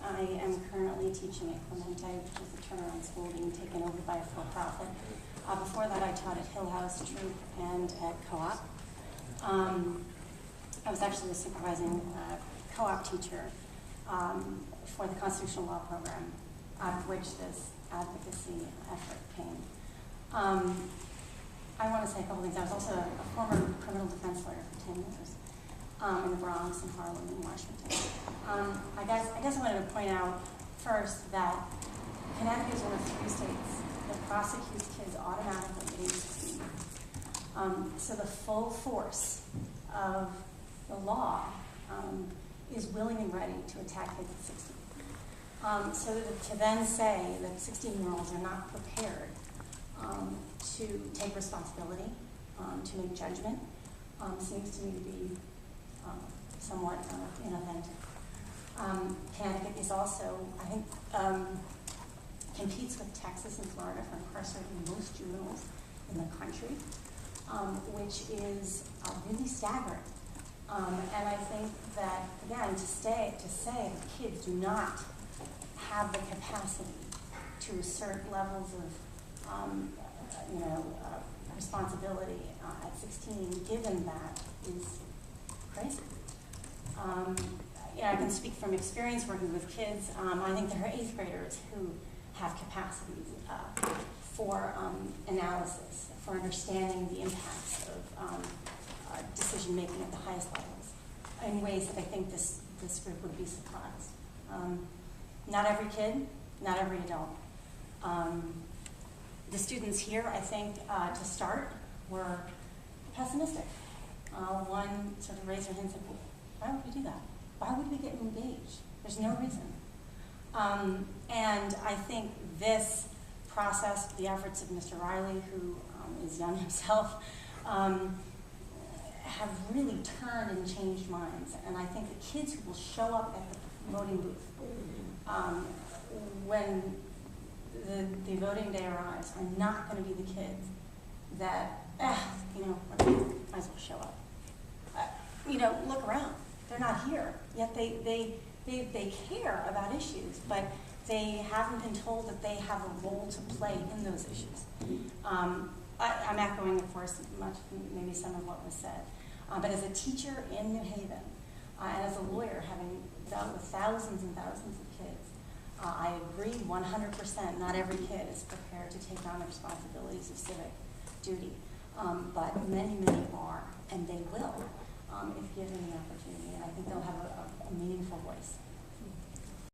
I am currently teaching at Clemente, which is a turnaround school being taken over by a for-profit. Before that, I taught at Hill House, Troop, and at Co-op. I was actually a supervising co-op teacher for the constitutional law program, out of which this advocacy effort came. I want to say a couple things. I was also a former criminal defense lawyer for 10 years in the Bronx and Harlem and Washington. I guess I wanted to point out first that Connecticut is one of 3 states that prosecutes kids automatically at age 16. So the full force of the law is willing and ready to attack kids at 16. So to then say that 16-year-olds are not prepared to take responsibility, to make judgment, seems to me to be somewhat inauthentic. Connecticut is also, I think, competes with Texas and Florida for incarcerating most juveniles in the country, which is really staggering. And I think that, again, to say that kids do not have the capacity to assert levels of responsibility at 16, given that, is crazy. I can speak from experience working with kids. I think there are 8th graders who have capacities for analysis, for understanding the impacts of decision making at the highest levels in ways that I think this group would be surprised. Not every kid, not every adult. The students here, I think, to start, were pessimistic. One sort of raised their hand and said, well, why would we do that? Why would we get engaged? There's no reason. And I think this process, the efforts of Mr. Riley, who is young himself, have really turned and changed minds. And I think the kids who will show up at the voting booth when the voting day arrives are not going to be the kids that, might as well show up. Look around. They're not here, yet they care about issues, but they haven't been told that they have a role to play in those issues. I'm echoing, of course, maybe some of what was said. But as a teacher in New Haven, and as a lawyer, having dealt with thousands and thousands of kids, I agree 100%, not every kid is prepared to take on the responsibilities of civic duty. But many, many are, and they will, if given the opportunity. And I think they'll have a meaningful voice.